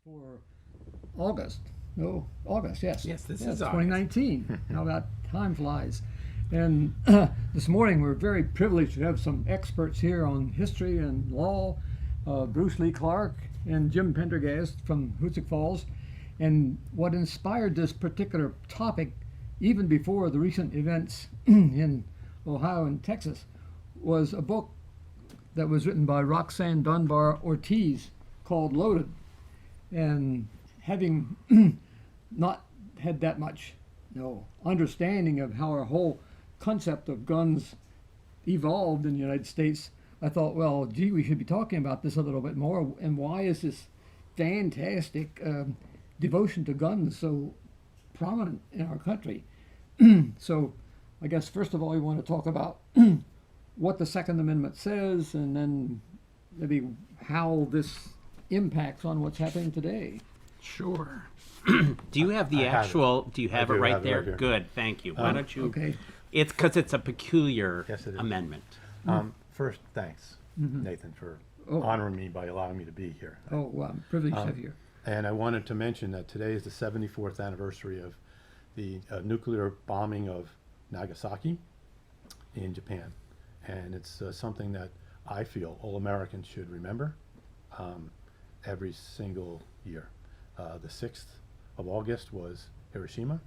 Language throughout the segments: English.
for August. No, August, yes. Yes, this yes, is August. 2019. How that time flies. And this morning we're very privileged to have some experts here on history and law, Bruce Lee Clark and Jim Pendergast from Hoosick Falls. And what inspired this particular topic, even before the recent events in Ohio and Texas, was a book that was written by Roxanne Dunbar Ortiz called Loaded. And having not had that much understanding of how our whole concept of guns evolved in the United States, I thought, well, gee, we should be talking about this a little bit more. And why is this fantastic devotion to guns so prominent in our country? So I guess first of all, we want to talk about what the Second Amendment says, and then maybe how this impacts on what's happening today. Sure. Do you have the actual? Do you have it right there? Right. Good, thank you. Why don't you? Okay. It's because it's a peculiar Yes, it is. amendment. First, thanks, Nathan, for honoring me by allowing me to be here. Oh, well, I'm privileged to have you. And I wanted to mention that today is the 74th anniversary of the nuclear bombing of Nagasaki in Japan. And it's something that I feel all Americans should remember every single year. The 6th of August was Hiroshima.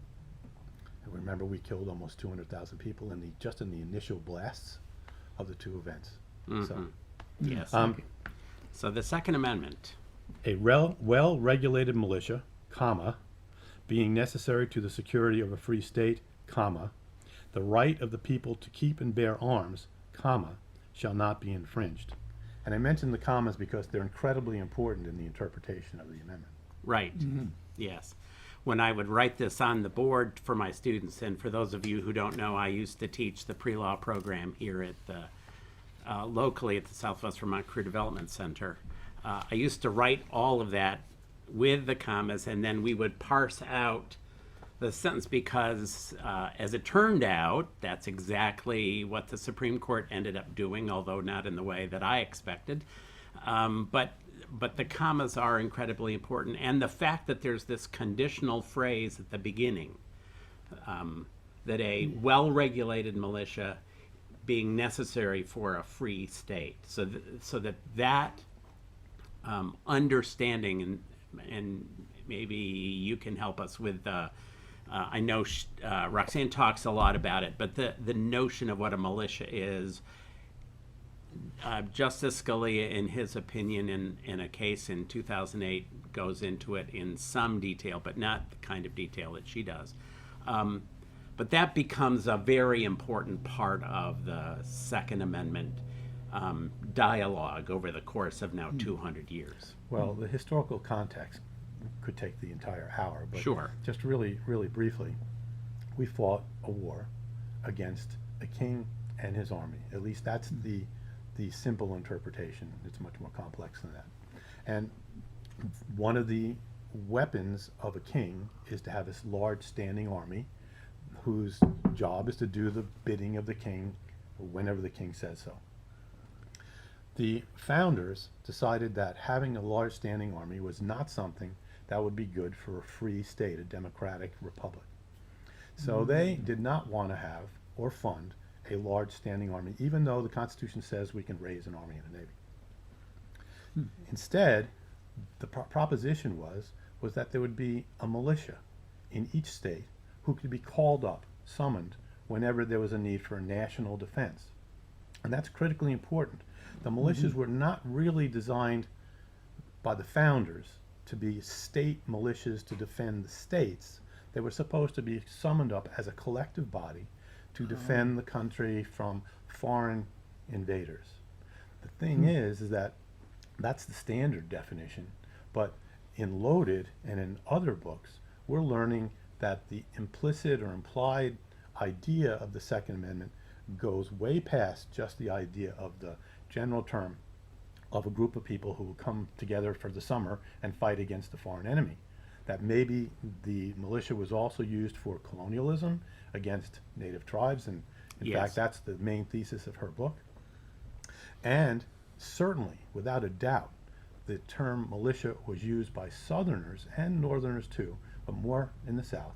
And remember, we killed almost 200,000 people just in the initial blasts of the two events. So, Yes. So the Second Amendment. a well-regulated militia, comma, being necessary to the security of a free state, comma, the right of the people to keep and bear arms, comma, shall not be infringed. And I mention the commas because they're incredibly important in the interpretation of the amendment. Right. Yes. When I would write this on the board for my students, and for those of you who don't know, I used to teach the pre-law program here at the locally at the Southwest Vermont Career Development Center. I used to write all of that with the commas, and then we would parse out the sentence because, as it turned out, that's exactly what the Supreme Court ended up doing, although not in the way that I expected. But the commas are incredibly important, and the fact that there's this conditional phrase at the beginning, that a well-regulated militia being necessary for a free state, so that understanding, and maybe you can help us with. I know Roxanne talks a lot about it, but the notion of what a militia is. Justice Scalia, in his opinion, in a case in 2008, goes into it in some detail, but not the kind of detail that she does. But that becomes a very important part of the Second Amendment dialogue over the course of now 200 years. Well, the historical context could take the entire hour, but Sure. just really, really briefly, we fought a war against a king and his army. At least that's the simple interpretation. It's much more complex than that. And one of the weapons of a king is to have this large standing army whose job is to do the bidding of the king whenever the king says so. The founders decided that having a large standing army was not something that would be good for a free state, a democratic republic. So they did not want to have or fund a large standing army, even though the Constitution says we can raise an army and a navy. Instead, the proposition was that there would be a militia in each state who could be called up, summoned, whenever there was a need for national defense. And that's critically important. The militias were not really designed by the founders to be state militias to defend the states. They were supposed to be summoned up as a collective body to defend the country from foreign invaders. The thing is that that's the standard definition, but in Loaded and in other books, we're learning that the implicit or implied idea of the Second Amendment goes way past just the idea of the general term of a group of people who will come together for the summer and fight against a foreign enemy. That maybe the militia was also used for colonialism against native tribes, and in fact that's the main thesis of her book. And certainly, without a doubt, the term militia was used by Southerners and Northerners too, but more in the South,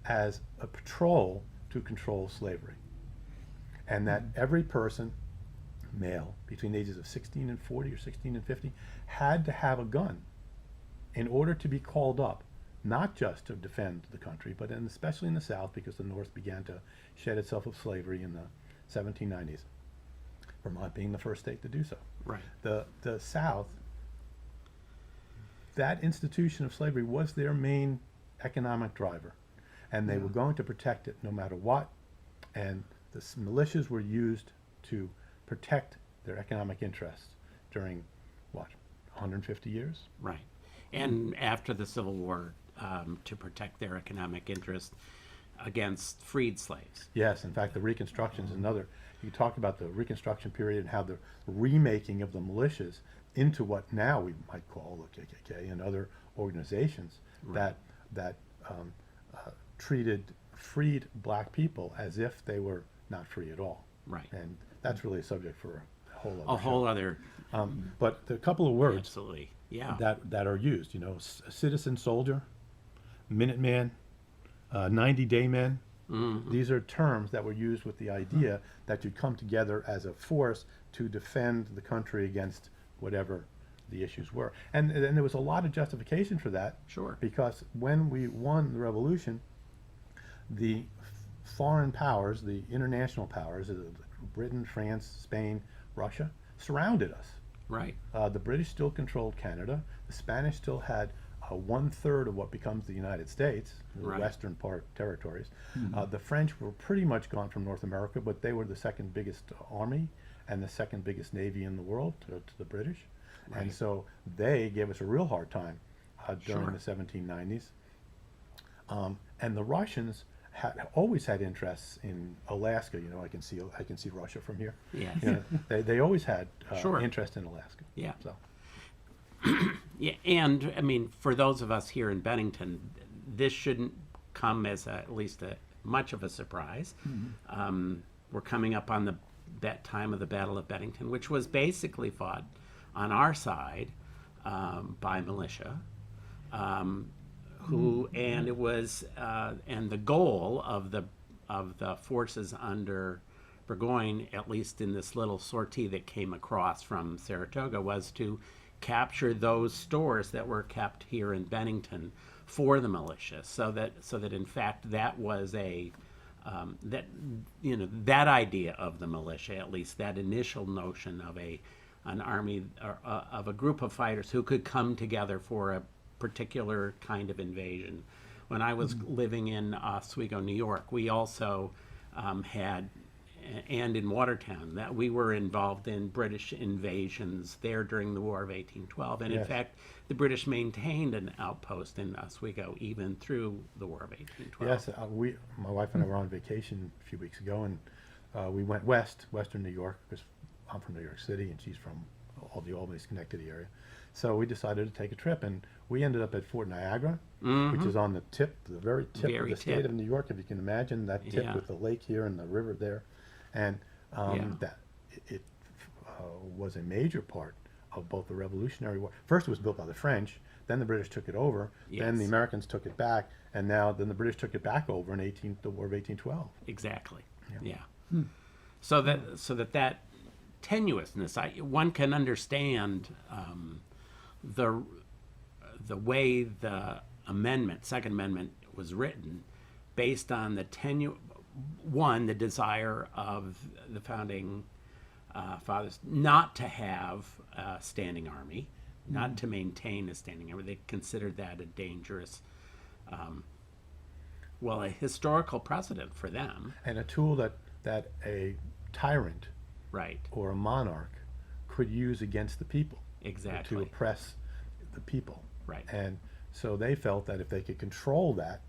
as a patrol to control slavery. And that every person, male, between the ages of 16 and 40 or 16 and 50, had to have a gun in order to be called up, not just to defend the country, but especially in the South, because the North began to shed itself of slavery in the 1790s, Vermont being the first state to do so. Right. The South, that institution of slavery was their main economic driver, and they were going to protect it no matter what, and the militias were used to protect their economic interests during, what, 150 years? Right. And after the Civil War, to protect their economic interest against freed slaves. Yes, in fact, the Reconstruction is another. You talk about the Reconstruction period and how the remaking of the militias into what now we might call the KKK and other organizations that treated freed black people as if they were not free at all. Right. And that's really a subject for a whole other A whole show. other, But a couple of words absolutely, yeah. that are used, you know, citizen soldier, Minuteman, 90-day men. These are terms that were used with the idea that you'd come together as a force to defend the country against whatever the issues were. And there was a lot of justification for that. Sure. Because when we won the revolution, the foreign powers, the international powers, Britain, France, Spain, Russia, surrounded us. Right. The British still controlled Canada. The Spanish still had 1/3 of what becomes the United States, the Right. western part territories. The French were pretty much gone from North America, but they were the second biggest army and the second biggest navy in the world to the British. Right. And so they gave us a real hard time during Sure. the 1790s. And the Russians always had interests in Alaska. You know, I can see Russia from here. Yes. You know, they always had Sure. interest in Alaska. Yeah. So. Yeah, and I mean, for those of us here in Bennington, this shouldn't come as at least much of a surprise. We're coming up on that time of the Battle of Bennington, which was basically fought on our side by militia, and it was and the goal of the forces under Burgoyne, at least in this little sortie that came across from Saratoga, was to capture those stores that were kept here in Bennington for the militia, so that in fact that was that idea of the militia, at least that initial notion of an army or, of a group of fighters who could come together for a particular kind of invasion. When I was living in Oswego, New York, we also had, and in Watertown, that we were involved in British invasions there during the War of 1812. And in Yes. fact, the British maintained an outpost in Oswego even through the War of 1812. Yes, my wife and I were on vacation a few weeks ago, and we went western New York, because I'm from New York City and she's from the Albany, Schenectady area. So we decided to take a trip, and we ended up at Fort Niagara, which is on the very tip of Very the state tip. of New York, if you can imagine that tip Yeah. with the lake here and the river there. And Yeah. that it was a major part of both the Revolutionary War. First, it was built by the French, then the British took it over, then the Yes. Americans took it back, and then the British took it back over in the War of 1812. Exactly. Yeah. So that tenuousness, one can understand the way the Second Amendment was written, based on the the desire of the founding fathers not to have a standing army, not to maintain a standing army. They considered that a dangerous, a historical precedent for them. And a tool that a tyrant Right. or a monarch could use against the people. Exactly. To oppress the people. Right. And so they felt that if they could control that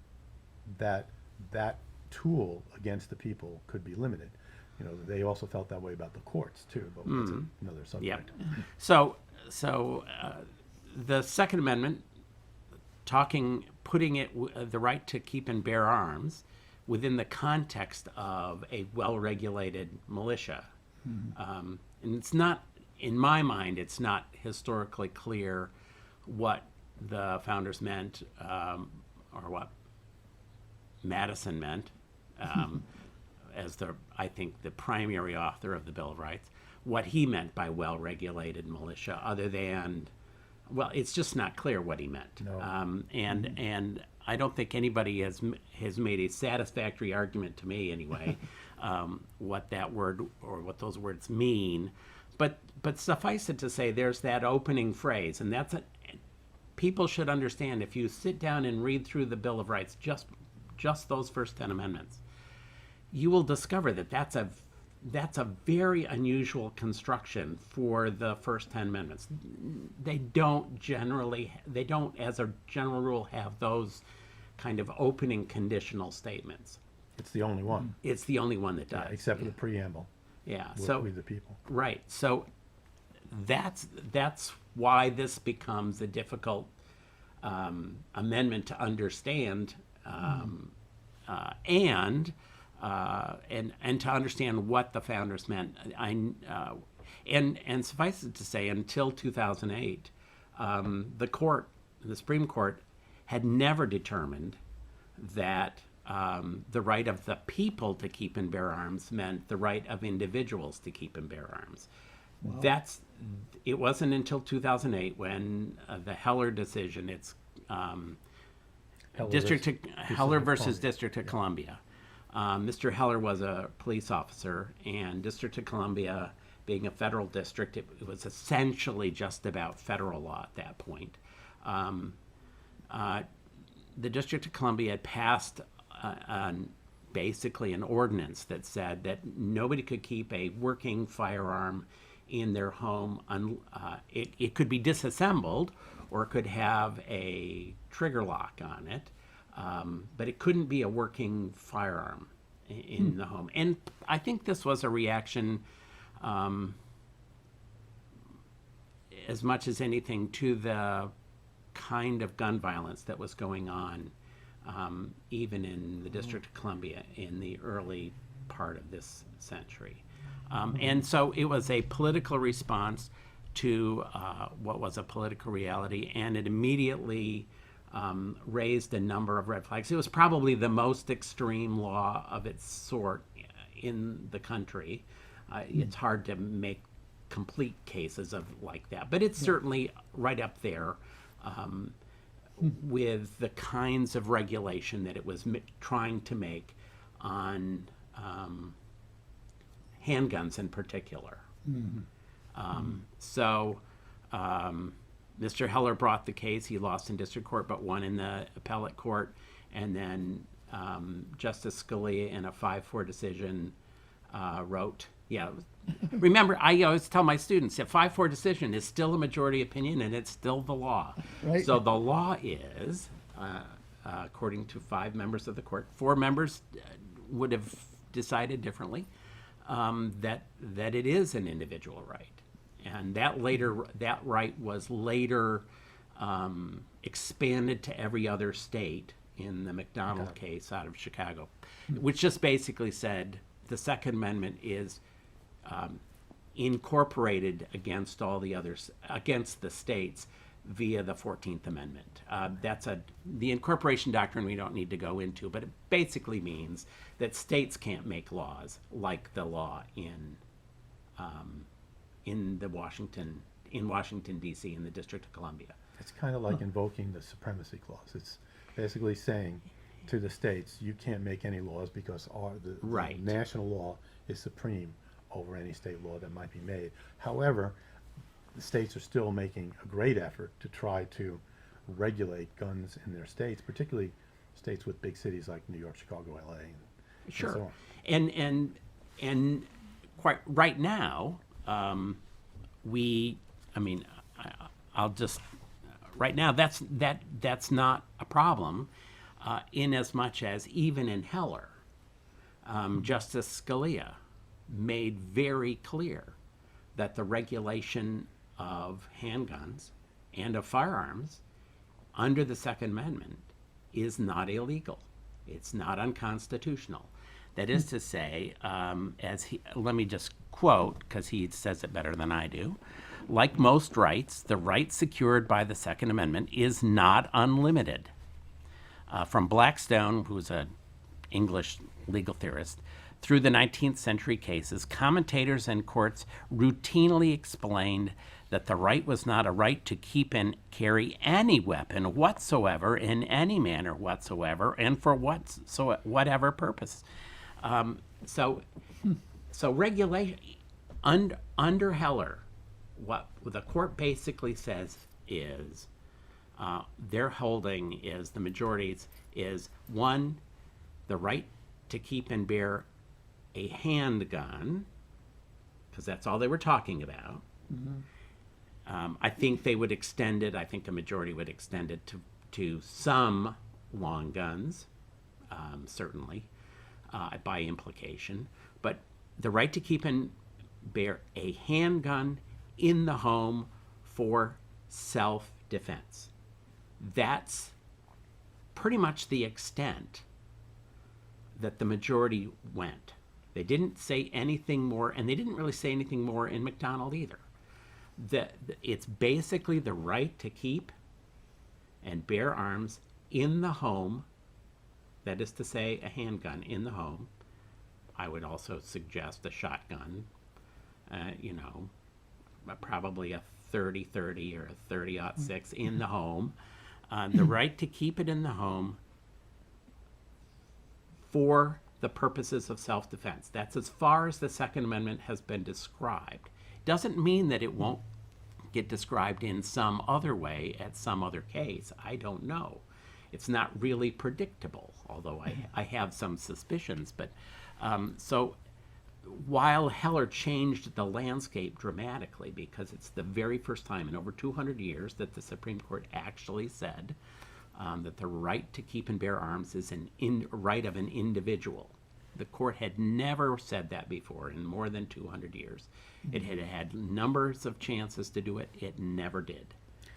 tool against the people could be limited. You know, they also felt that way about the courts too, but that's another subject. Yep. So the Second Amendment, putting the right to keep and bear arms within the context of a well-regulated militia, and it's not in my mind, it's not historically clear what the founders meant, or what Madison meant, as I think the primary author of the Bill of Rights, what he meant by well-regulated militia, other than, well, it's just not clear what he meant. No. And I don't think anybody has made a satisfactory argument to me, anyway, what that word or what those words mean. But suffice it to say, there's that opening phrase, and people should understand, if you sit down and read through the Bill of Rights, just those first 10 amendments, you will discover that that's a very unusual construction for the first 10 amendments. They don't, as a general rule, have those kind of opening conditional statements. It's the only one. It's the only one that does. Except for the preamble. Yeah. So we the people. Right. So that's why this becomes a difficult amendment to understand, and to understand what the founders meant. And suffice it to say, until 2008, the Supreme Court had never determined that the right of the people to keep and bear arms meant the right of individuals to keep and bear arms. Wow. It wasn't until 2008 when the Heller decision, it's Heller versus District of Columbia. Mr. Heller was a police officer, and District of Columbia, being a federal district, it was essentially just about federal law at that point. The District of Columbia had passed basically an ordinance that said that nobody could keep a working firearm in their home. It could be disassembled, or it could have a trigger lock on it, but it couldn't be a working firearm in the home. And I think this was a reaction, as much as anything, to the kind of gun violence that was going on, even in the District of Columbia in the early part of this century. And so it was a political response to what was a political reality, and it immediately raised a number of red flags. It was probably the most extreme law of its sort in the country. It's hard to make complete cases of like that, but it's certainly right up there with the kinds of regulation that it was trying to make on handguns in particular. Mr. Heller brought the case. He lost in district court, but won in the appellate court. And then Justice Scalia, in a 5-4 decision, wrote, remember, I always tell my students, a 5-4 decision is still a majority opinion, and it's still the law. Right. So the law is, according to 5 members of the court, 4 members would have decided differently, that it is an individual right. And that right was later expanded to every other state in the McDonald case out of Chicago, which just basically said the Second Amendment is incorporated against all the others, against the states, via the 14th Amendment. The incorporation doctrine we don't need to go into, but it basically means that states can't make laws like the law in Washington, D.C., in the District of Columbia. It's kind of like invoking the Supremacy Clause. It's basically saying to the states, you can't make any laws because the national law is supreme over any state law that might be made. However, the states are still making a great effort to try to regulate guns in their states, particularly states with big cities like New York, Chicago, L.A. And so on. And quite right now, right now that's not a problem, in as much as even in Heller, Justice Scalia made very clear that the regulation of handguns and of firearms under the Second Amendment is not illegal. It's not unconstitutional. That is to say, let me just quote, because he says it better than I do. Like most rights, the right secured by the Second Amendment is not unlimited. From Blackstone, who's an English legal theorist, through the 19th century cases, commentators and courts routinely explained that the right was not a right to keep and carry any weapon whatsoever in any manner whatsoever and for whatever purpose. So regulation under Heller, what the court basically says is their holding is the majority's is one, the right to keep and bear a handgun, because that's all they were talking about. I think they would extend it. I think the majority would extend it to some long guns, certainly, by implication. But the right to keep and bear a handgun in the home for self-defense. That's pretty much the extent that the majority went. They didn't say anything more, and they didn't really say anything more in McDonald either. It's basically the right to keep and bear arms in the home, that is to say, a handgun in the home. I would also suggest a shotgun, probably a 30-30 or a 30-06 in the home. The right to keep it in the home for the purposes of self-defense. That's as far as the Second Amendment has been described. Doesn't mean that it won't get described in some other way at some other case. I don't know. It's not really predictable, although I have some suspicions. But so while Heller changed the landscape dramatically, because it's the very first time in over 200 years that the Supreme Court actually said that the right to keep and bear arms is a right of an individual. The court had never said that before in more than 200 years. It had had numbers of chances to do it. It never did.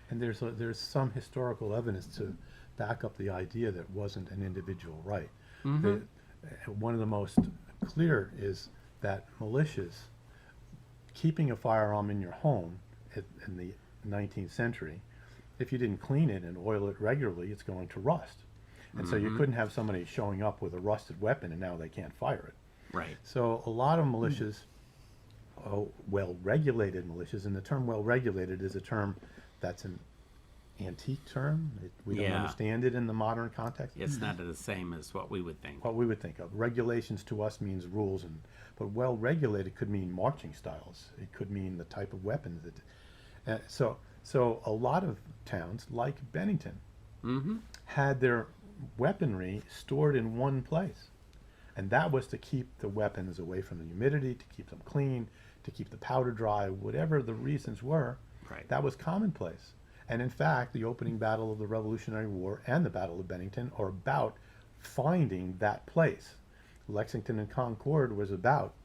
And there's some historical evidence to back up the idea that it wasn't an individual right. One of the most clear is that militias keeping a firearm in your home in the 19th century, if you didn't clean it and oil it regularly, it's going to rust. And so you couldn't have somebody showing up with a rusted weapon and now they can't fire it. Right. So a lot of militias, well-regulated militias, and the term well-regulated is a term that's an antique term. We don't understand it in the modern context. It's not the same as what we would think. What we would think of. Regulations to us means rules, but well-regulated could mean marching styles. It could mean the type of weapons. So a lot of towns, like Bennington, had their weaponry stored in one place. And that was to keep the weapons away from the humidity, to keep them clean, to keep the powder dry, whatever the reasons were. Right. That was commonplace. And in fact, the opening battle of the Revolutionary War and the Battle of Bennington are about finding that place. Lexington and Concord was about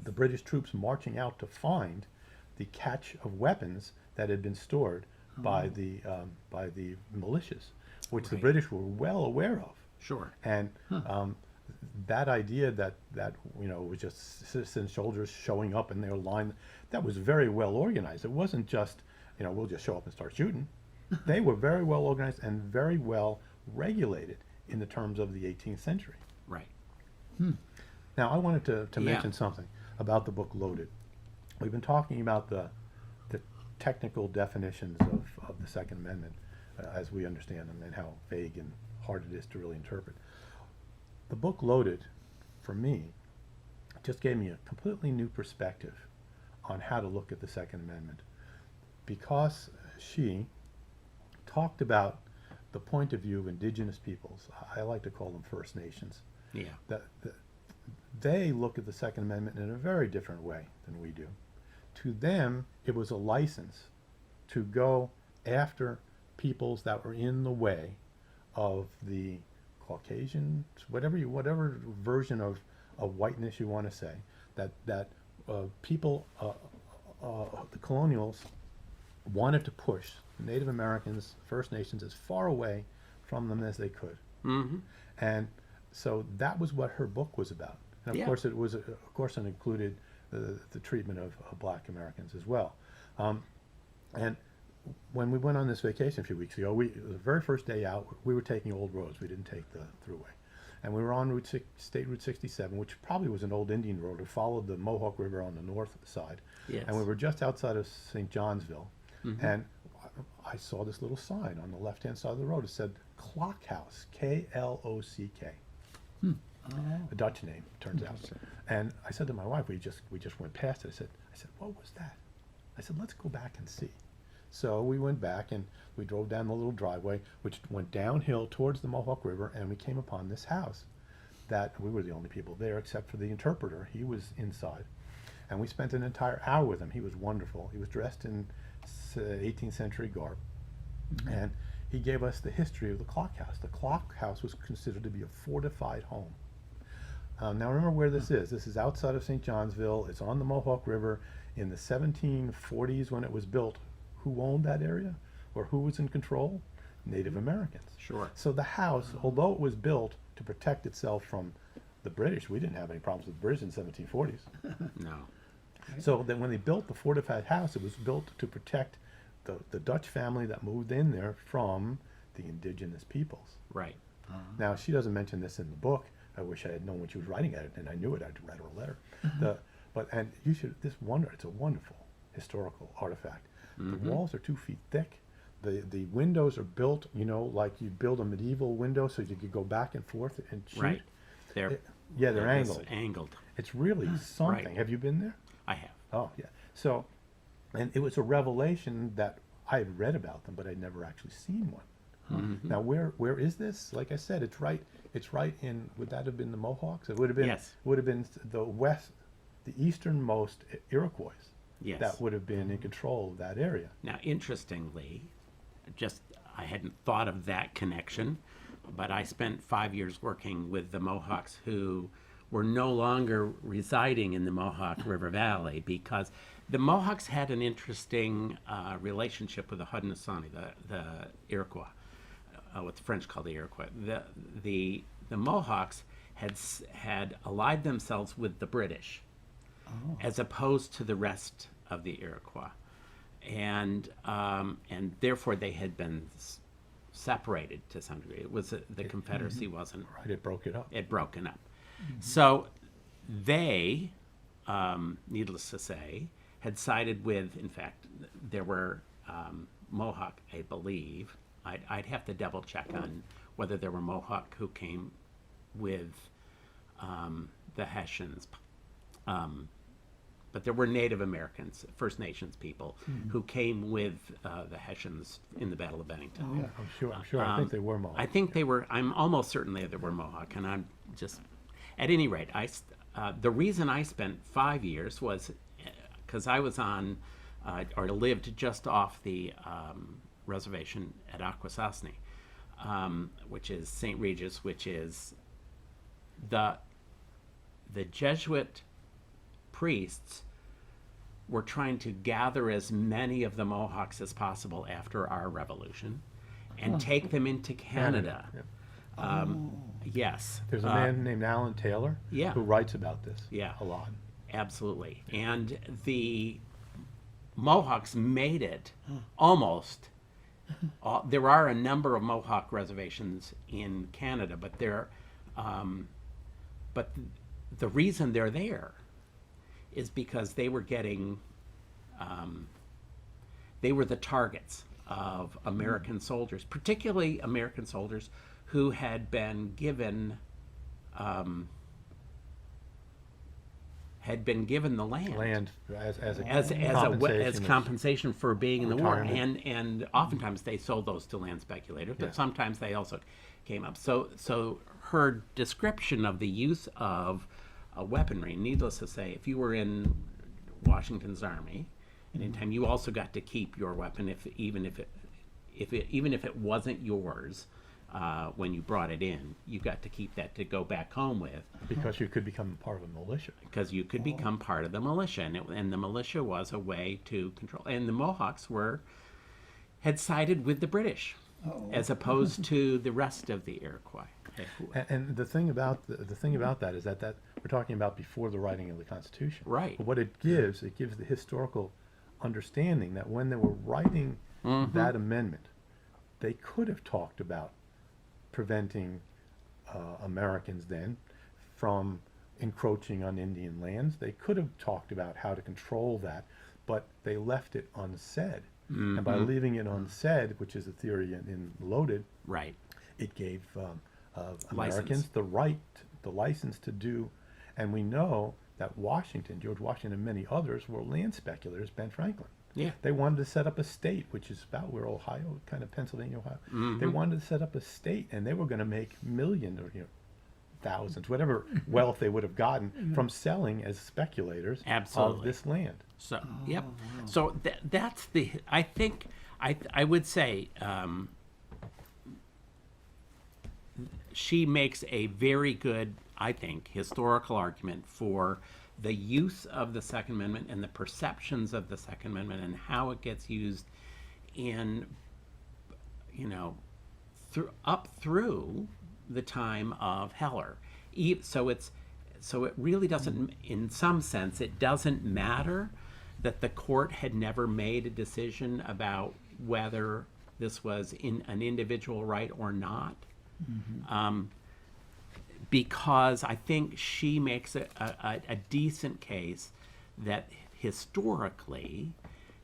the British troops marching out to find the cache of weapons that had been stored by the militias, which the British were well aware of. Sure. And that idea that was just citizen soldiers showing up in their line, that was very well organized. It wasn't just, we'll just show up and start shooting. They were very well organized and very well regulated in the terms of the 18th century. Right. Now, I wanted to mention something about the book Loaded. We've been talking about the technical definitions of the Second Amendment as we understand them and how vague and hard it is to really interpret. The book Loaded, for me, just gave me a completely new perspective on how to look at the Second Amendment, because she talked about the point of view of indigenous peoples. I like to call them First Nations. Yeah. They look at the Second Amendment in a very different way than we do. To them, it was a license to go after peoples that were in the way of the Caucasians, whatever version of whiteness you want to say, that people, the colonials, wanted to push Native Americans, First Nations, as far away from them as they could. And So that was what her book was about. And of Yeah. course, it included the treatment of Black Americans as well. And when we went on this vacation a few weeks ago, the very first day out, we were taking old roads. We didn't take the thruway. And we were on State Route 67, which probably was an old Indian road. It followed the Mohawk River on the north side. Yes. And we were just outside of St. Johnsville. And I saw this little sign on the left-hand side of the road. It said Clock House, Klock. A Dutch name, turns out. And I said to my wife, we just went past it. I said, what was that? I said, let's go back and see. So we went back and we drove down the little driveway, which went downhill towards the Mohawk River, and we came upon this house that we were the only people there except for the interpreter. He was inside. And we spent an entire hour with him. He was wonderful. He was dressed in 18th century garb. And he gave us the history of the Clock House. The Clock House was considered to be a fortified home. Now remember where this is. This is outside of St. Johnsville. It's on the Mohawk River. In the 1740s when it was built, who owned that area or who was in control? Native Americans. Sure. So the house, although it was built to protect itself from the British, we didn't have any problems with the British in the 1740s. No. So that when they built the fortified house, it was built to protect the Dutch family that moved in there from the indigenous peoples. Right. Now, she doesn't mention this in the book. I wish I had known when she was writing it, and I knew it. I'd write her a letter. And you should, it's a wonderful historical artifact. The walls are 2 feet thick. The windows are built, like you build a medieval window so you could go back and forth and shoot. Right. They're They're angled. Angled. It's really something. Right. Have you been there? I have. Oh, yeah. So, and it was a revelation that I had read about them, but I'd never actually seen one. Now, where is this? Like I said, it's right in, would that have been the Mohawks? It would have been, Yes. would have been the easternmost Iroquois. Yes. That would have been in control of that area. Now, interestingly, I hadn't thought of that connection, but I spent 5 years working with the Mohawks who were no longer residing in the Mohawk River Valley because the Mohawks had an interesting relationship with the Haudenosaunee, the Iroquois, what the French call the Iroquois. The Mohawks had allied themselves with the British, as opposed to the rest of the Iroquois, and therefore they had been separated to some degree. It was the Confederacy wasn't Right, it broke it up. it broken up. So they, needless to say, had sided with. In fact, there were Mohawk, I believe. I'd have to double check on whether there were Mohawk who came with the Hessians. But there were Native Americans, First Nations people, who came with the Hessians in the Battle of Bennington. Oh, yeah, I'm sure. I think they were Mohawk. I think they were. I'm almost certain they were Mohawk, and I'm just. At any rate, the reason I spent 5 years was because I was on, or lived just off the reservation at Akwesasne, which is St. Regis, which is the Jesuit priests were trying to gather as many of the Mohawks as possible after our revolution and take them into Canada. Yeah. Yes. There's a man named Alan Taylor yeah. who writes about this Yeah. a lot. Absolutely. And the Mohawks made it almost. There are a number of Mohawk reservations in Canada, but but the reason they're there is because they were getting, they were the targets of American soldiers, particularly American soldiers who had been given the land as compensation for being in the war, and oftentimes they sold those to land speculators, but sometimes they also came up. So her description of the use of weaponry, needless to say, if you were in Washington's army, and in time you also got to keep your weapon, even if it wasn't yours. When you brought it in, you got to keep that to go back home with. Because you could become part of a militia. Because you could become part of the militia, and the militia was a way to control. And the Mohawks had sided with the British, as opposed to the rest of the Iroquois. And the thing about that is that we're talking about before the writing of the Constitution. Right. But what it gives the historical understanding that when they were writing that amendment, they could have talked about preventing Americans then from encroaching on Indian lands. They could have talked about how to control that, but they left it unsaid. And by leaving it unsaid, which is a theory in Loaded, Right. it gave Americans the license to do. And we know that George Washington and many others were land speculators, Ben Franklin. Yeah. They wanted to set up a state, which is about where Ohio, kind of Pennsylvania, Ohio. They wanted to set up a state, and they were going to make millions or thousands, whatever wealth they would have gotten from selling as speculators of this land. So, yep. So that's I think, I would say, she makes a very good, I think, historical argument for the use of the Second Amendment and the perceptions of the Second Amendment and how it gets used in, up through the time of Heller. So it really doesn't, in some sense, it doesn't matter that the court had never made a decision about whether this was an individual right or not. Because I think she makes a decent case that historically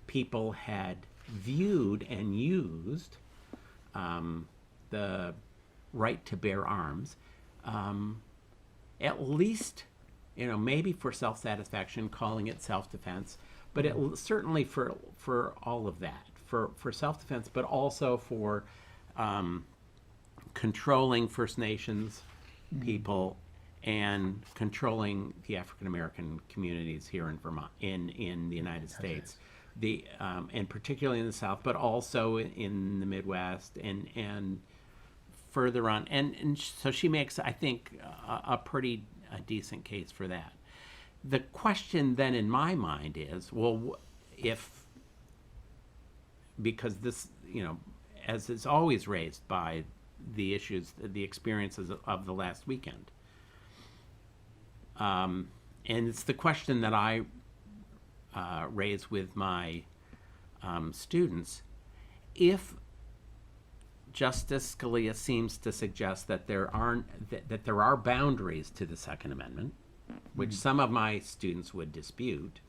people had viewed and used the right to bear arms, at least, maybe for self-satisfaction, calling it self-defense, but certainly for all of that, for self-defense, but also for controlling First Nations people and controlling the African American communities here in Vermont, in the United States, and particularly in the South, but also in the Midwest and further on, and so she makes, I think, a decent case for that. The question then in my mind is, well, because this, as is always raised by the experiences of the last weekend. And it's the question that I raise with my students. If Justice Scalia seems to suggest that there are boundaries to the Second Amendment, which some of my students would dispute.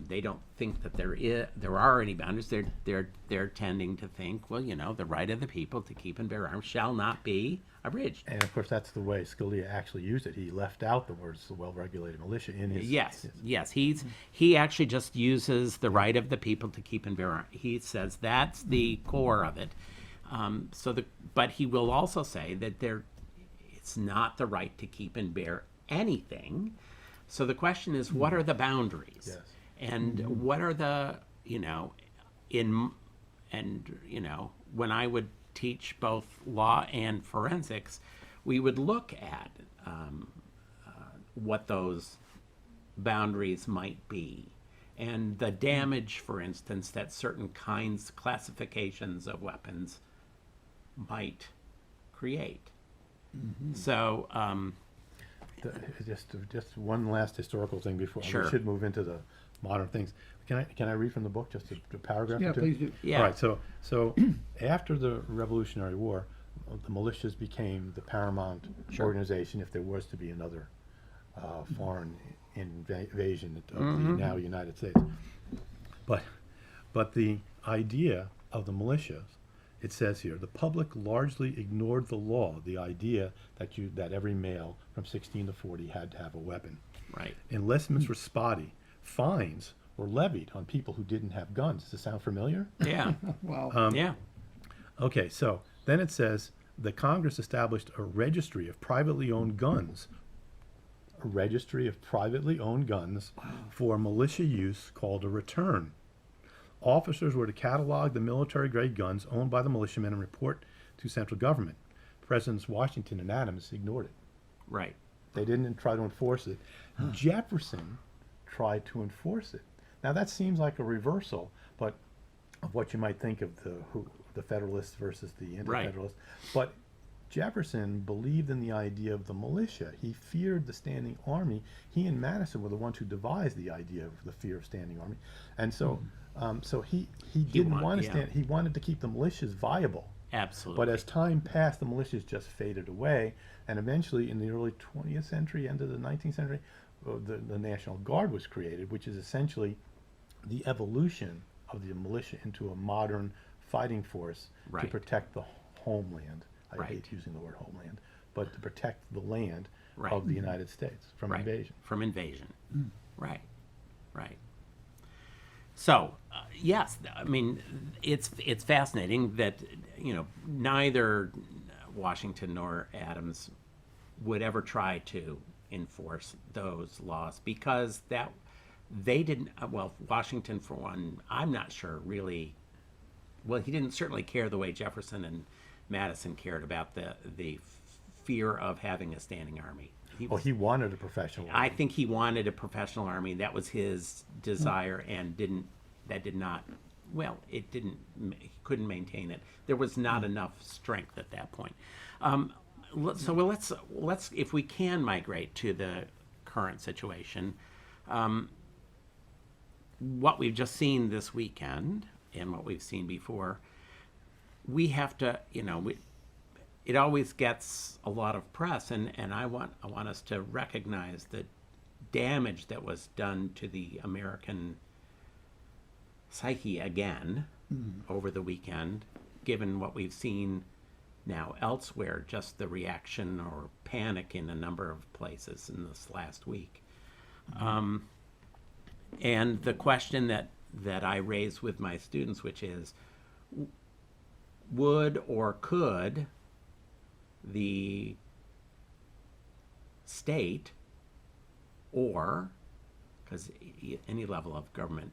They don't think that there are any boundaries. They're tending to think, well, the right of the people to keep and bear arms shall not be abridged. And of course, that's the way Scalia actually used it. He left out the words "the well-regulated militia" in his. Yes. He actually just uses the right of the people to keep and bear arms. He says that's the core of it. But he will also say that it's not the right to keep and bear anything. So the question is, what are the boundaries? Yes. And what are the, when I would teach both law and forensics, we would look at what those boundaries might be. And the damage, for instance, that certain classifications of weapons might create. So, just one last historical thing before Sure. we should move into the modern things. Can I read from the book just a paragraph Yeah, or two? please do. Yeah. All right. So after the Revolutionary War, the militias became the paramount organization if there was to be another foreign invasion of the now United States. But the idea of the militias, it says here, the public largely ignored the law, the idea that every male from 16 to 40 had to have a weapon. right. Enlistments were spotty. Fines were levied on people who didn't have guns. Does this sound familiar? Yeah. Wow. Yeah. Okay, so then it says the Congress established a registry of privately owned guns. A registry of privately owned guns for militia use called a return. Officers were to catalog the military-grade guns owned by the militiamen and report to central government. Presidents Washington and Adams ignored it. Right. They didn't try to enforce it. Jefferson tried to enforce it. Now that seems like a reversal, but of what you might think of the Federalists versus the Anti-Federalists. But Jefferson believed in the idea of the militia. He feared the standing army. He and Madison were the ones who devised the idea of the fear of standing army, and so so he didn't want to stand. He wanted to keep the militias viable. Absolutely. But as time passed, the militias just faded away, and eventually, in the early 20th century, end of the 19th century, the National Guard was created, which is essentially the evolution of the militia into a modern fighting force to Right. protect the homeland. I Right. hate using the word homeland, but to protect the land Right. of the United States from Right. invasion. From invasion. Right. Right. So, yes, I mean, it's fascinating that, neither Washington nor Adams would ever try to enforce those laws because they didn't, well, Washington, for one, I'm not sure really, well, he didn't certainly care the way Jefferson and Madison cared about the fear of having a standing arma He wanted a professional I army. think he wanted a professional army. That was his desire, and he couldn't maintain it. There was not enough strength at that point. Let's, if we can migrate to the current situation, what we've just seen this weekend and what we've seen before, we have to, it always gets a lot of press, and I want us to recognize the damage that was done to the American psyche again over the weekend, given what we've seen now elsewhere, just the reaction or panic in a number of places in this last week. And the question that I raise with my students, which is, would or could the state, or, because any level of government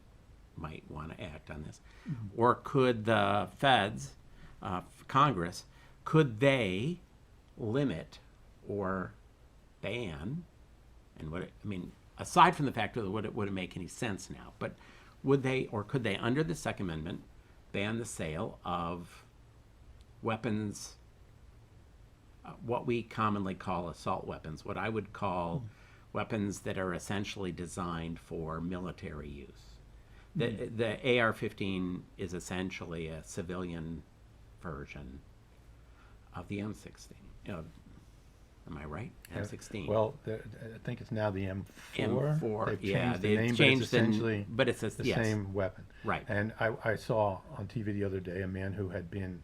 might want to act on this, or could the feds, Congress, could they limit or ban, aside from the fact that it wouldn't make any sense now, but would they or could they, under the Second Amendment, ban the sale of weapons, what we commonly call assault weapons, what I would call weapons that are essentially designed for military use? The AR-15 is essentially a civilian version of the M16. Am I right? M16. Well, I think it's now the M4. M4, They've yeah, changed the they've name, changed but it's essentially but it's the yes. same weapon. Right. And I saw on TV the other day a man who had been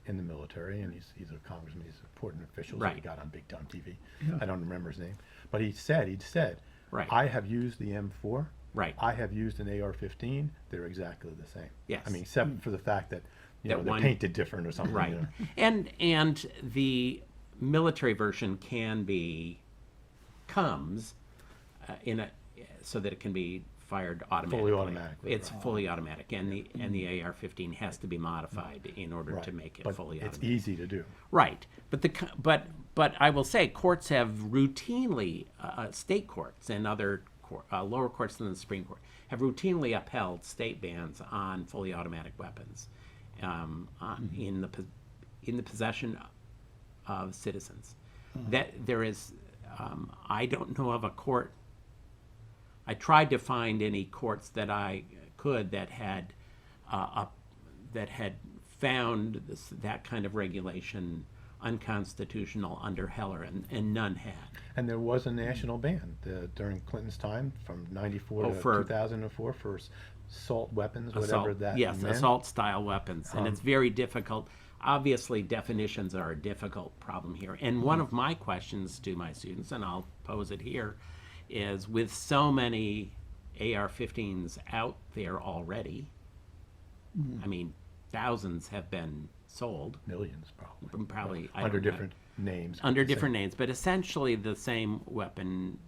in the military, and he's a congressman, he's an important official, so he Right. got on big time TV. I don't remember his name, but he'd said, Right. I have used the M4. Right. I have used an AR-15. They're exactly the same. Yes. I mean, except for the fact that That they're one- painted different or something. Right. And the military version comes so that it can be fired automatically. Fully automatically, It's right. fully automatic, and the AR-15 has to be modified in order to make it But fully it's automatic. easy to do. Right, but I will say courts have routinely, state courts and other lower courts than the Supreme Court have routinely upheld state bans on fully automatic weapons in the possession of citizens. That there is, I don't know of a court. I tried to find any courts that I could that had found that kind of regulation unconstitutional under Heller, and none had. And there was a national ban during Clinton's time from 94 to for 2004 for assault weapons, whatever Assault, that yes, meant. assault-style weapons, and it's very difficult. Obviously, definitions are a difficult problem here. And one of my questions to my students, and I'll pose it here, is with so many AR-15s out there already, I mean, thousands have been sold. Millions, probably. I Under don't know. different names. Under but the different same. names, but essentially the same weapon.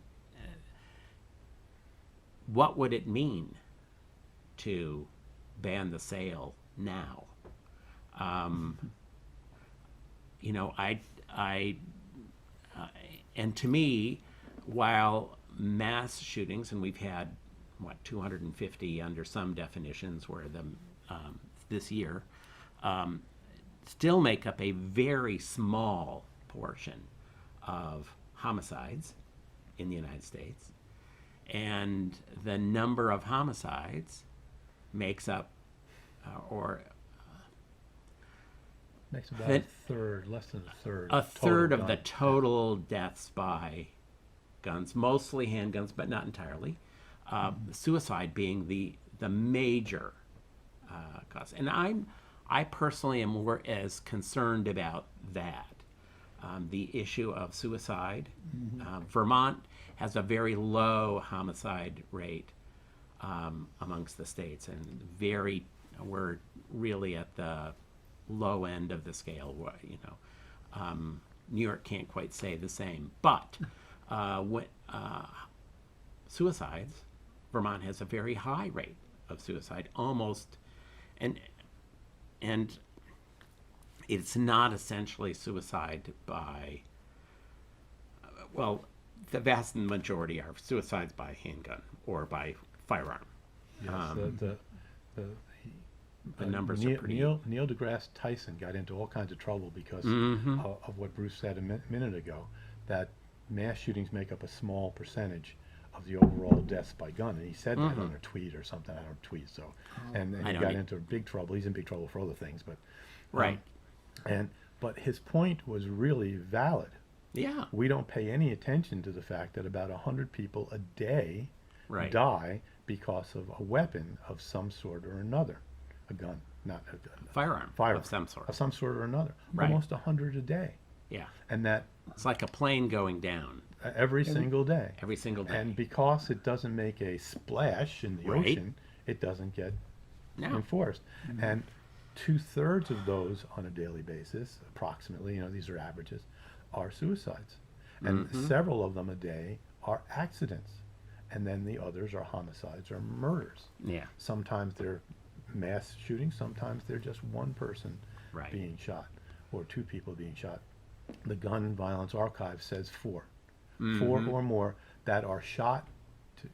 What would it mean to ban the sale now? And to me, while mass shootings, and we've had 250 under some definitions, where this year, still make up a very small portion of homicides in the United States, and the number of homicides makes up, or Makes about That- a third, less than a third. a total third of the gun. total deaths by guns, mostly handguns, but not entirely. Suicide being the major cause, and I personally am more as concerned about that. The issue of suicide. Vermont has a very low homicide rate amongst the states, and we're really at the low end of the scale. New York can't quite say the same, but suicides, Vermont has a very high rate of suicide, almost, and it's not essentially suicide by, well, the vast majority are suicides by handgun or by firearm. Yes, The numbers are pretty. Neil deGrasse Tyson got into all kinds of trouble because of what Bruce said a minute ago, that mass shootings make up a small percentage of the overall deaths by gun, and he said that on a tweet or something. I don't tweet, so, and I he don't got e- into big trouble. He's in big trouble for other things, but Right. But his point was really valid. Yeah. We don't pay any attention to the fact that about 100 people a day Right. die because of a weapon of some sort or another, a gun, not a Firearm firearm of some sort. of some sort or another. Right. Almost 100 a day, Yeah. and that It's like a plane going down every single day. every single day. And because it doesn't make a splash in the Right. ocean, it doesn't get No. enforced. And 2/3 of those on a daily basis, approximately, these are averages, are suicides. And several of them a day are accidents. And then the others are homicides or murders. Yeah. Sometimes they're mass shootings, sometimes they're just one person Right. being shot or two people being shot. The Gun Violence Archive says 4. 4 or more that are shot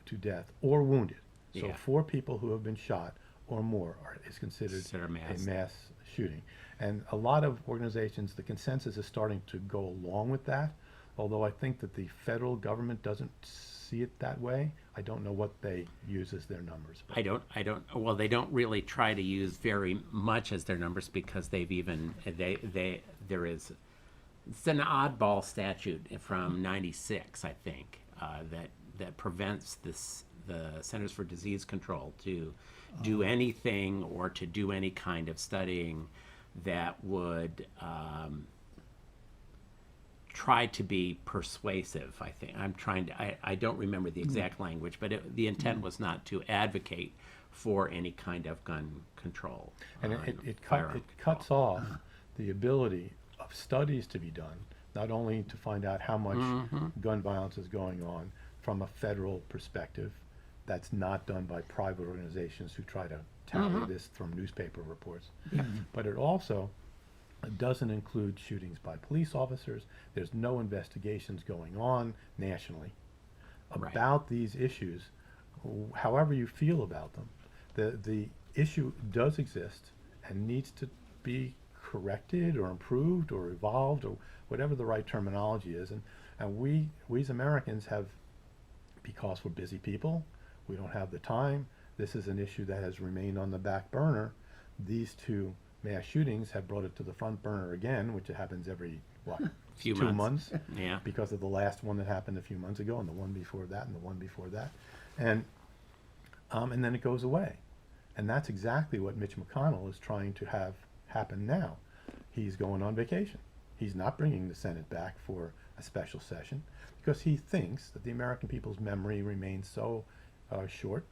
to death or wounded. So Yeah. 4 people who have been shot or more is considered Consider a mass. mass shooting. And a lot of organizations, the consensus is starting to go along with that, although I think that the federal government doesn't see it that way. I don't know what they use as their numbers. But Well, they don't really try to use very much as their numbers because it's an oddball statute from '96, I think, that prevents the Centers for Disease Control to do anything or to do any kind of studying that would try to be persuasive. I think I don't remember the exact language, but the intent was not to advocate for any kind of gun control. And it cuts off the ability of studies to be done, not only to find out how much gun violence is going on from a federal perspective, that's not done by private organizations who try to tally this from newspaper reports, but it also doesn't include shootings by police officers. There's no investigations going on nationally about these issues, however you feel about them. The issue does exist and needs to be corrected or improved or evolved or whatever the right terminology is. And we as Americans have, because we're busy people, we don't have the time. This is an issue that has remained on the back burner. These 2 mass shootings have brought it to the front burner again, which happens every, Few 2 months. months? Yeah. Because of the last one that happened a few months ago, and the one before that, and the one before that. And then it goes away. And that's exactly what Mitch McConnell is trying to have happen now. He's going on vacation. He's not bringing the Senate back for a special session because he thinks that the American people's memory remains so short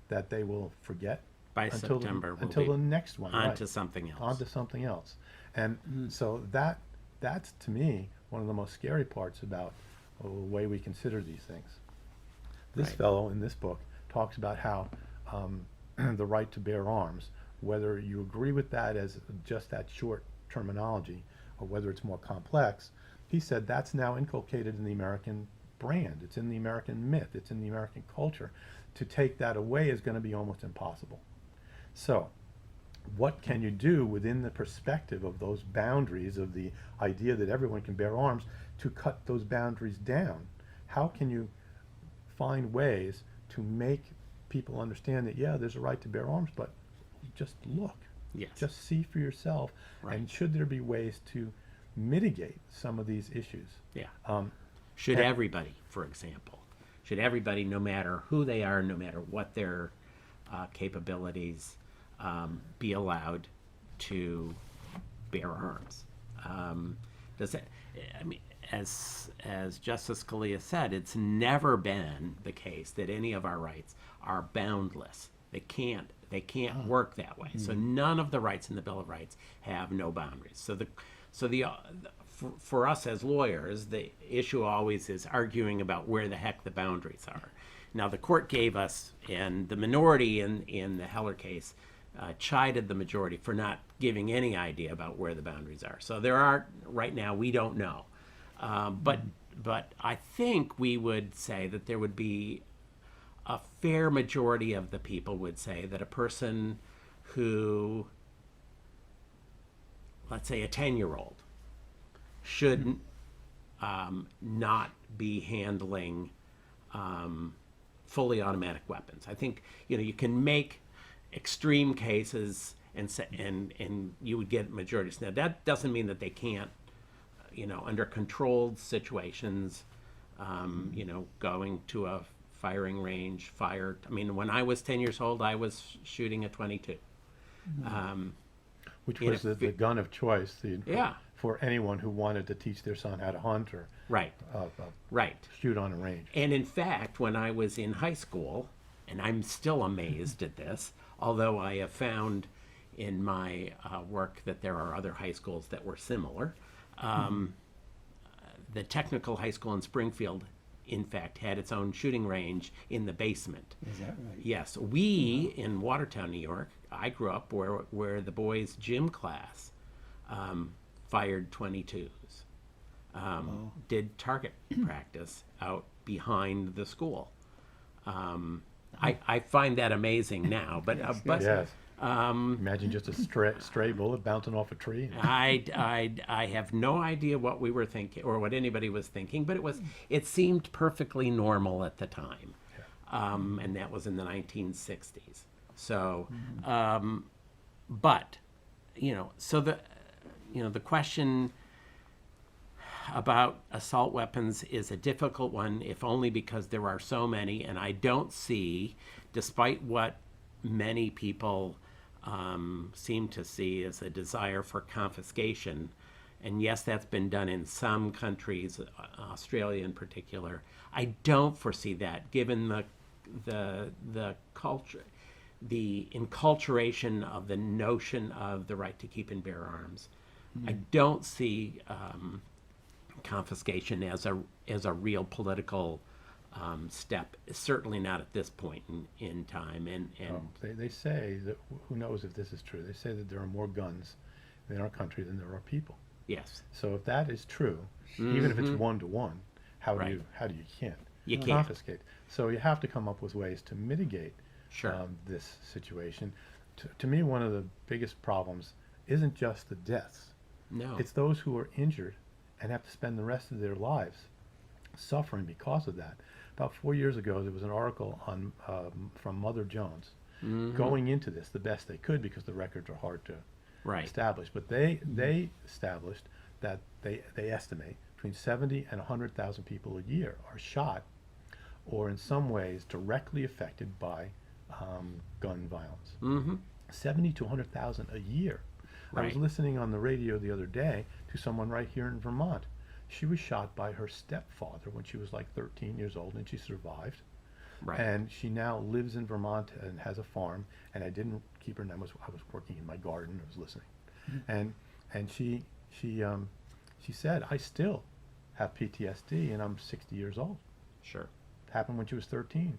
that they will forget By until September, we'll until be the next one. on right. to something else. On to something else. And so that's to me one of the most scary parts about the way we consider these things. This Right. fellow in this book talks about how the right to bear arms, whether you agree with that as just that short terminology or whether it's more complex, he said that's now inculcated in the American brand. It's in the American myth. It's in the American culture. To take that away is going to be almost impossible. So what can you do within the perspective of those boundaries of the idea that everyone can bear arms to cut those boundaries down? How can you find ways to make people understand that, yeah, there's a right to bear arms, but just look, Yes. just see for yourself. Right. And should there be ways to mitigate some of these issues? Yeah. Um, Should and- everybody, for example, should everybody, no matter who they are, no matter what their capabilities, be allowed to bear arms? Does it? I mean, as Justice Scalia said, it's never been the case that any of our rights are boundless. They can't work that way. So none of the rights in the Bill of Rights have no boundaries. For us as lawyers, the issue always is arguing about where the heck the boundaries are. Now, the court gave us, and the minority in the Heller case chided the majority for not giving any idea about where the boundaries are. So there are, right now, we don't know. But I think we would say that there would be a fair majority of the people would say that a person who, let's say a 10-year-old, should not be handling fully automatic weapons. I think you can make extreme cases and you would get majorities. Now that doesn't mean that they can't, under controlled situations, going to a firing range, fire. I mean, when I was 10 years old, I was shooting a 22. Which You was know, the gun of choice Yeah. for anyone who wanted to teach their son how to hunt or Right, right. shoot on a range. And in fact, when I was in high school, and I'm still amazed at this, although I have found in my work that there are other high schools that were similar, the technical high school in Springfield, in fact, had its own shooting range in the basement. Is that right? Yes, we in Watertown, New York, I grew up where the boys' gym class fired 22s, did target practice out behind the school. I find that amazing now, but Yes. Imagine just a stray bullet bouncing off a tree. I have no idea what we were thinking or what anybody was thinking, but it seemed perfectly normal at the time, and that was in the 1960s. So, but so the question about assault weapons is a difficult one, if only because there are so many, and I don't see, despite what many people seem to see as a desire for confiscation, and yes, that's been done in some countries, Australia in particular. I don't foresee that, given the culture, the enculturation of the notion of the right to keep and bear arms. I don't see confiscation as a real political step, certainly not at this point in time. And They say that, who knows if this is true, they say that there are more guns in our country than there are people. yes, So if that is true, even if it's 1-to-1, how Right. do you can't You can't. confiscate? So you have to come up with ways to mitigate Sure. this situation. To me, one of the biggest problems isn't just the deaths. no, It's those who are injured and have to spend the rest of their lives suffering because of that. About 4 years ago, there was an article on from Mother Jones going into this the best they could, because the records are hard to right, establish. But they established that they estimate between 70 and 100,000 people a year are shot or in some ways directly affected by gun violence. 70 to 100,000 a year. I was Right. listening on the radio the other day to someone right here in Vermont. She was shot by her stepfather when she was like 13 years old, and she survived. right, And she now lives in Vermont and has a farm. And I didn't keep her name. I was working in my garden. I was listening, and she said, I still have PTSD, and I'm 60 years old. sure, It happened when she was 13,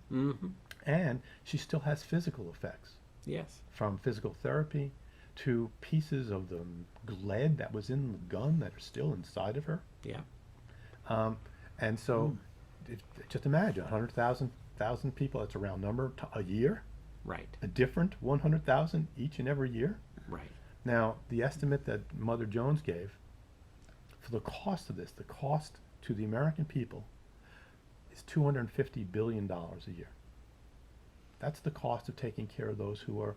and she still has physical effects yes, from physical therapy to pieces of the lead that was in the gun that are still inside of her. yeah, And so, just imagine 100,000 people. That's a round number a year. right, A different 100,000 each and every year. Right. Now, the estimate that Mother Jones gave for the cost of this, the cost to the American people, is $250 billion a year. That's the cost of taking care of those who are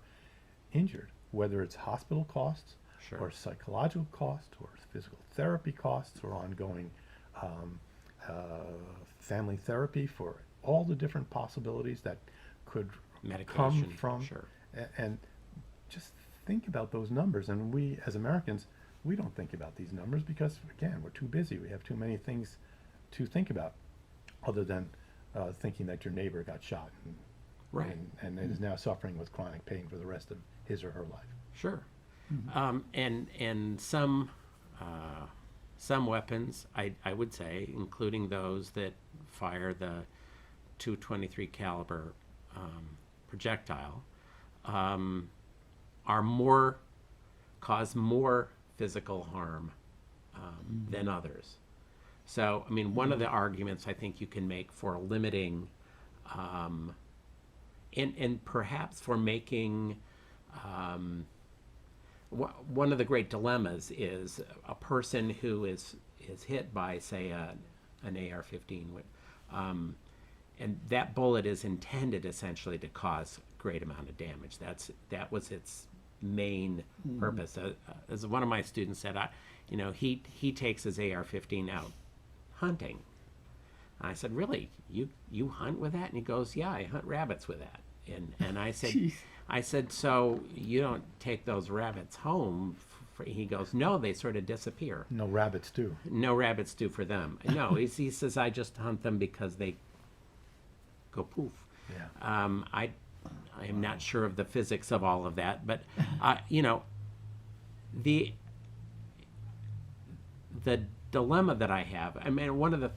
injured, whether it's hospital costs, Sure. or psychological costs, or physical therapy costs, or ongoing family therapy, for all the different possibilities that could come Medication, from. sure. And just think about those numbers. And we, as Americans, we don't think about these numbers because, again, we're too busy. We have too many things to think about, other than thinking that your neighbor got shot Right. and is now suffering with chronic pain for the rest of his or her life. Sure. And some weapons, I would say, including those that fire the .223 caliber projectile, cause more physical harm than others. So, I mean, one of the arguments I think you can make for limiting, and perhaps for making, one of the great dilemmas is a person who is hit by, say, an AR-15, and that bullet is intended essentially to cause a great amount of damage. That was its main purpose. As one of my students said, he takes his AR-15 out hunting. And I said, really? You hunt with that? And he goes, yeah, I hunt rabbits with that. And I said, Jeez. so you don't take those rabbits home? He goes, no, they sort of disappear. No rabbits do. No rabbits do for them. No, he says, I just hunt them because they go poof. Yeah. I am not sure of the physics of all of that, but the dilemma that I have, I mean, one of the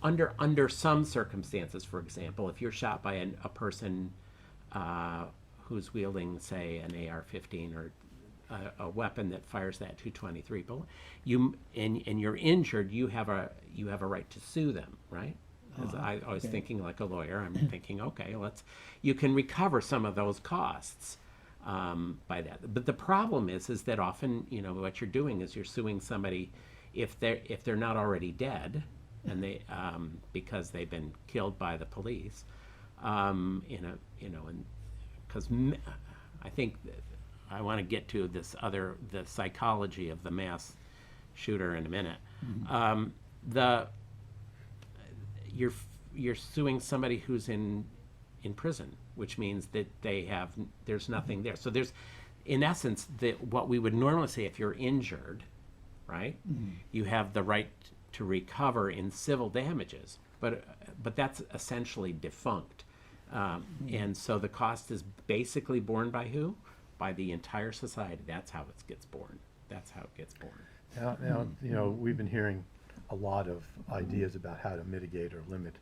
under some circumstances, for example, if you're shot by a person who's wielding, say, an AR-15 or a weapon that fires that .223 bullet, and you're injured, you have a right to sue them, right? As I was thinking like a lawyer, I'm thinking, okay, you can recover some of those costs by that. But the problem is that often, what you're doing is you're suing somebody if they're not already dead, and they because they've been killed by the police, and because I think I want to get to the psychology of the mass shooter in a minute. You're suing somebody who's in prison, which means that there's nothing there. So there's, in essence, what we would normally say if you're injured, right? You have the right to recover in civil damages, but that's essentially defunct, and so the cost is basically borne by who? By the entire society. That's how it gets borne. Now, we've been hearing a lot of ideas about how to mitigate or limit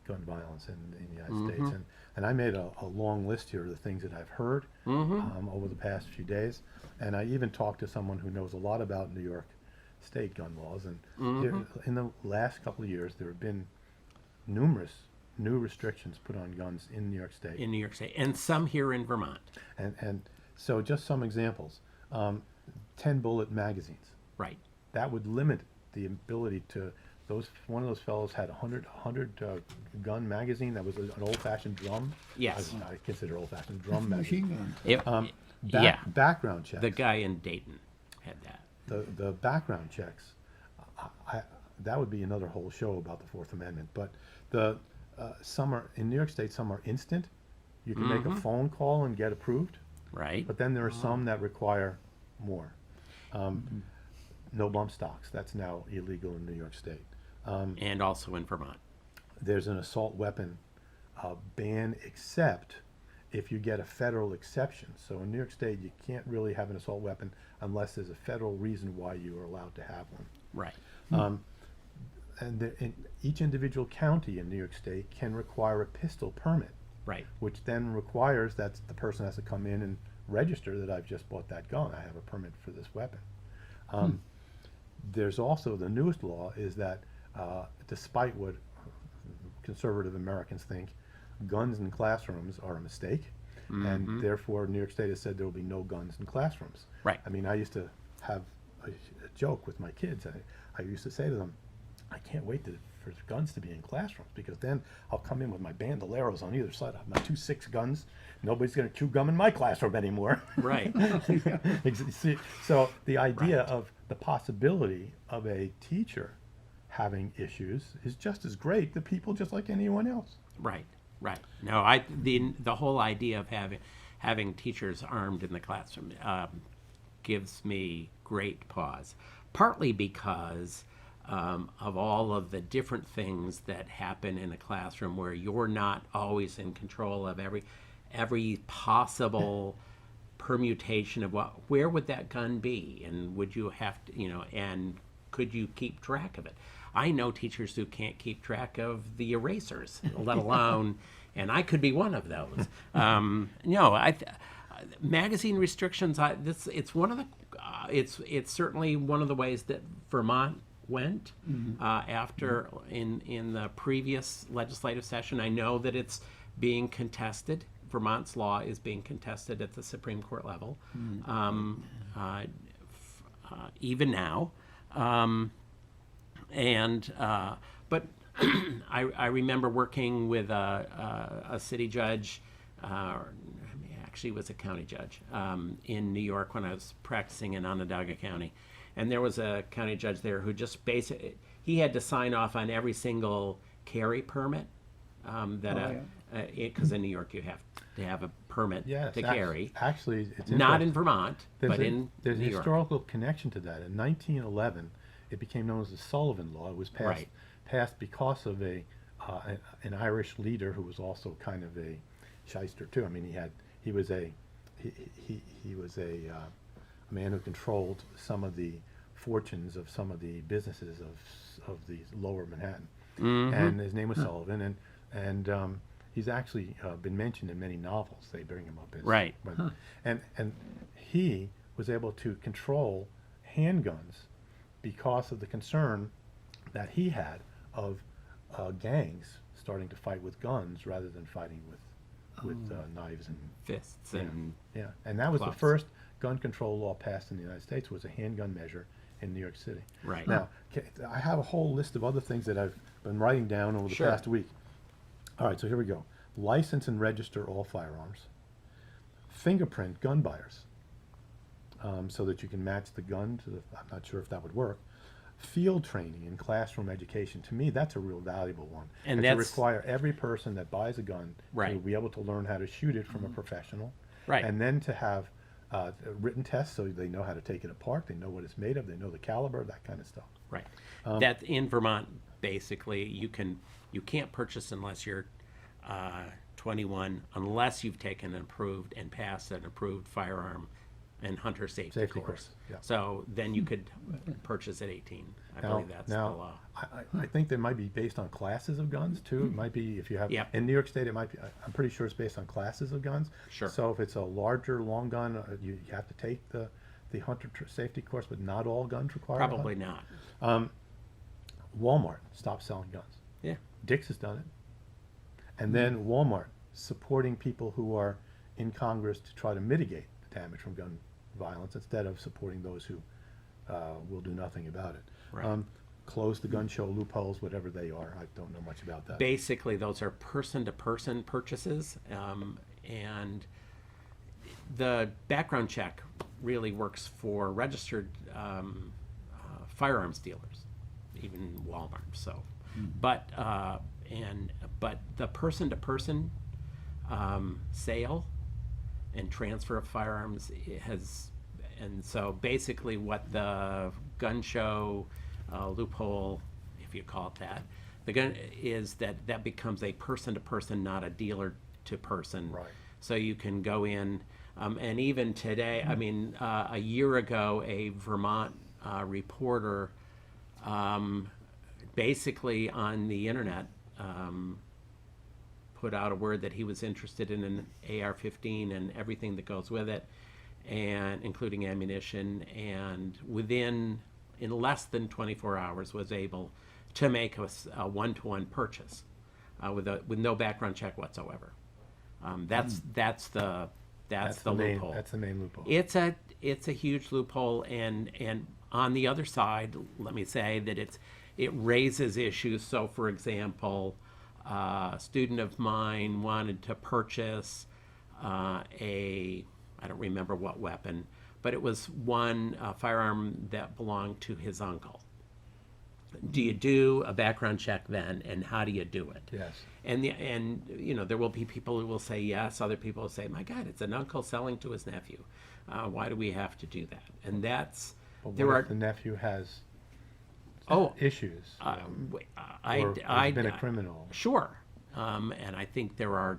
gun violence in the United States, and I made a long list here of the things that I've heard over the past few days, and I even talked to someone who knows a lot about New York State gun laws, and in the last couple of years there have been numerous new restrictions put on guns in New York State. And some here in Vermont. And so just some examples. 10-bullet magazines. Right. That would limit the ability to one of those fellows had a 100 gun magazine that was an old-fashioned drum. Yes. I consider old-fashioned drum magazine. Machine gun. Yeah. Background checks. The guy in Dayton had that. The background checks, that would be another whole show about the Fourth Amendment. But some are in New York State. Some are instant. You can make a phone call and get approved. Right. But then there are some that require more. No bump stocks. That's now illegal in New York State. And also in Vermont. There's an assault weapon ban, except if you get a federal exception. So in New York State, you can't really have an assault weapon unless there's a federal reason why you are allowed to have one. Right. And each individual county in New York State can require a pistol permit. Right. Which then requires that the person has to come in and register that I've just bought that gun. I have a permit for this weapon. There's also the newest law is that despite what conservative Americans think, guns in classrooms are a mistake. and therefore New York State has said there will be no guns in classrooms. Right. I mean, I used to have a joke with my kids. I used to say to them, I can't wait for guns to be in classrooms, because then I'll come in with my bandoleros on either side. I have my 2 6 guns. Nobody's going to chew gum in my classroom anymore. Right. So the idea Right. of the possibility of a teacher having issues is just as great to people just like anyone else. Right, right. No, the whole idea of having teachers armed in the classroom gives me great pause. Partly because of all of the different things that happen in a classroom where you're not always in control of every possible permutation of where would that gun be, and would you have to, and could you keep track of it? I know teachers who can't keep track of the erasers, let alone, and I could be one of those. Magazine restrictions. It's one of the. It's certainly one of the ways that Vermont went after in the previous legislative session. I know that it's being contested. Vermont's law is being contested at the Supreme Court level, even now. But I remember working with a city judge, actually was a county judge in New York when I was practicing in Onondaga County, and there was a county judge there who just basically he had to sign off on every single carry permit because in New York you have to have a permit to carry. Actually, it's not interesting. in Vermont, but in there's New a York. historical connection to that. In 1911, it became known as the Sullivan Law. It was passed because of an Irish leader who was also kind of a shyster too. I mean, he was a man who controlled some of the fortunes of some of the businesses of the lower Manhattan, and his name was Sullivan, and he's actually been mentioned in many novels. They bring him up as and he was able to control handguns because of the concern that he had of gangs starting to fight with guns rather than fighting with knives and fists and and and that was clubs. the first gun control law passed in the United States, was a handgun measure in New York City. Right. Now, I have a whole list of other things that I've been writing down over the Sure. past week. All right, so here we go. License and register all firearms. Fingerprint gun buyers, so that you can match the gun to the, I'm not sure if that would work. Field training and classroom education. To me, that's a real valuable one. And to that's- require every person that buys a gun to Right. be able to learn how to shoot it from a professional. Right. And then to have written tests so they know how to take it apart, they know what it's made of, they know the caliber, that kind of stuff. Right. That in Vermont, basically, you can't purchase unless you're 21, unless you've taken an approved and passed an approved firearm and hunter safety course. Yeah. So then you could purchase at 18. I believe that's the law. I think they might be based on classes of guns too. It might be if you have Yep. in New York State. It might be. I'm pretty sure it's based on classes of guns. Sure. So if it's a larger long gun, you have to take the hunter safety course, but not all guns require. Probably not. Walmart stopped selling guns. Yeah. Dick's has done it. And then Walmart supporting people who are in Congress to try to mitigate the damage from gun violence instead of supporting those who will do nothing about it. Right. Close the gun show loopholes, whatever they are. I don't know much about that. Basically, those are person-to-person purchases, and the background check really works for registered firearms dealers, even Walmart. So, but the person-to-person sale and transfer of firearms has, and so basically what the gun show loophole, if you call it that, the gun is that becomes a person-to-person, not a dealer-to-person. Right. So you can go in, and even today, I mean, a year ago, a Vermont reporter basically on the internet put out a word that he was interested in an AR-15 and everything that goes with it, and including ammunition, and in less than 24 hours was able to make a one-to-one purchase with no background check whatsoever. That's the main, loophole. that's the main loophole. It's a huge loophole, and on the other side, let me say that it raises issues. So, for example, a student of mine wanted to purchase I don't remember what weapon, but it was one firearm that belonged to his uncle. Do you do a background check then, and how do you do it? Yes. And there will be people who will say yes. Other people will say, "My God, it's an uncle selling to his nephew. Why do we have to do that?" And that's But there what are if the nephew has oh issues? or Or has been a criminal? Sure, and I think there are.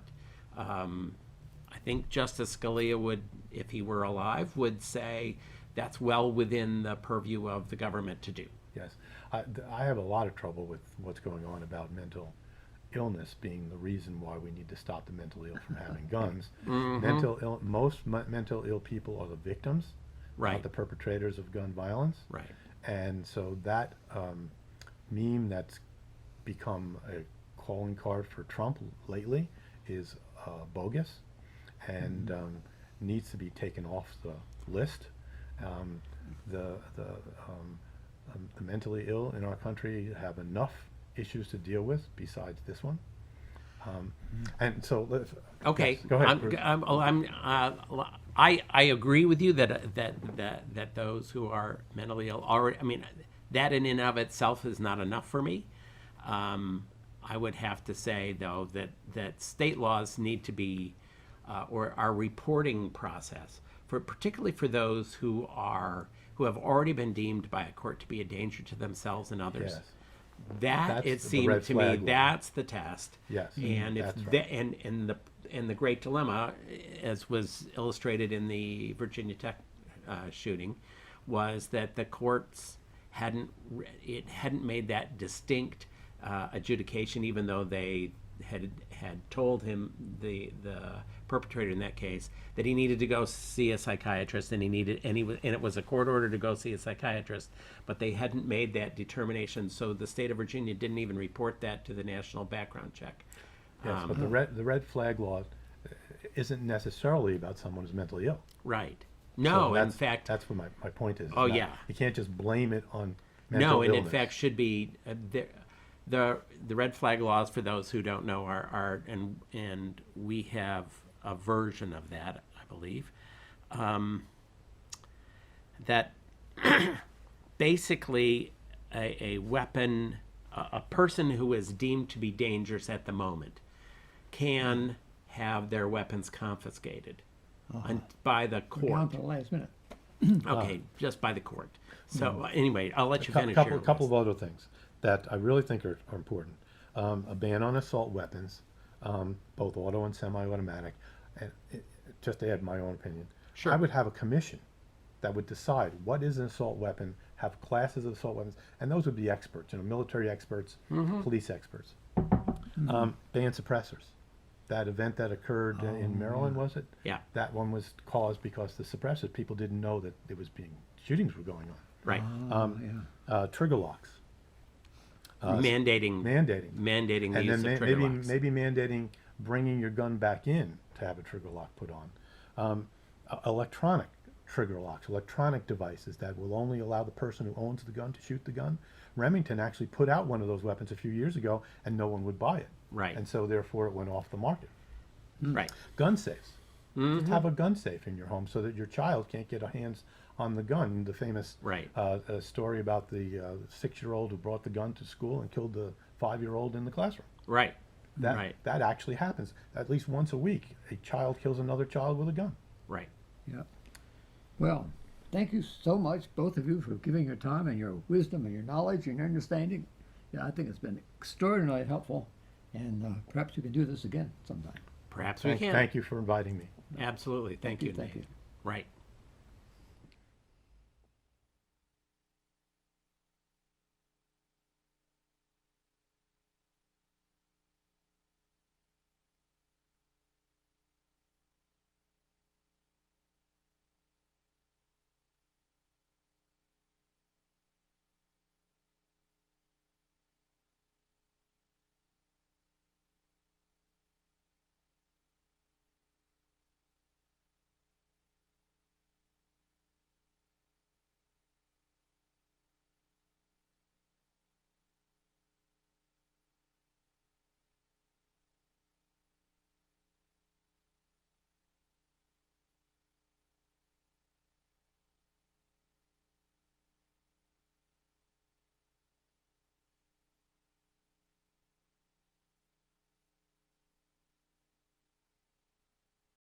I think Justice Scalia would, if he were alive, would say that's well within the purview of the government to do. Yes. I have a lot of trouble with what's going on about mental illness being the reason why we need to stop the mentally ill from having guns. Most mental ill people are the victims, Right. not the perpetrators of gun violence. Right. And so that meme that's become a calling card for Trump lately is bogus and needs to be taken off the list. The mentally ill in our country have enough issues to deal with besides this one. And so, Okay. yes, go ahead. Bruce. I agree with you that those who are mentally ill already. I mean, that in and of itself is not enough for me. I would have to say though that state laws need to be, or our reporting process particularly for those who have already been deemed by a court to be a danger to themselves and others. Yes. That That's it the seemed red to me flag law. that's the test. Yes, And if that's right. and the great dilemma, as was illustrated in the Virginia Tech shooting, was that the courts hadn't made that distinct adjudication, even though they had told him, the perpetrator in that case, that he needed to go see a psychiatrist, and it was a court order to go see a psychiatrist, but they hadn't made that determination, so the state of Virginia didn't even report that to the national background check. Yes, but the red flag law isn't necessarily about someone who's mentally ill. Right. So No, in that's, fact, that's what my point is. Oh, Not- yeah. You can't just blame it on mental no, and illness. in fact should be the red flag laws, for those who don't know, are and we have a version of that, I believe, that basically a weapon, a person who is deemed to be dangerous at the moment can have their weapons confiscated by the Down court. to the last minute. Okay, just by the court. So anyway, I'll let you finish couple, your couple list. of other things that I really think are important. A ban on assault weapons, both auto and semi-automatic, and just to add my own opinion. Sure. I would have a commission that would decide what is an assault weapon, have classes of assault weapons, and those would be experts, military experts, police experts. Ban suppressors. That event that occurred in Maryland, was it? Yeah. That one was caused because the suppressors, people didn't know that shootings were going on. Right. Trigger locks. Mandating Mandating. the And use then of trigger maybe locks. maybe mandating bringing your gun back in to have a trigger lock put on. Electronic trigger locks, electronic devices that will only allow the person who owns the gun to shoot the gun. Remington actually put out one of those weapons a few years ago, and no one would buy it. Right. And so therefore it went off the market. Right. Gun safes. Just have a gun safe in your home so that your child can't get hands on the gun. The famous Right. story about the 6-year-old who brought the gun to school and killed the 5-year-old in the classroom. Right. That Right. that actually happens at least once a week. A child kills another child with a gun. Right. Yeah. Well, thank you so much, both of you, for giving your time and your wisdom and your knowledge and your understanding. Yeah, I think it's been extraordinarily helpful, and perhaps we can do this again sometime. Perhaps we can. Thank you for inviting me. Absolutely. Thank you. Thank you. Right.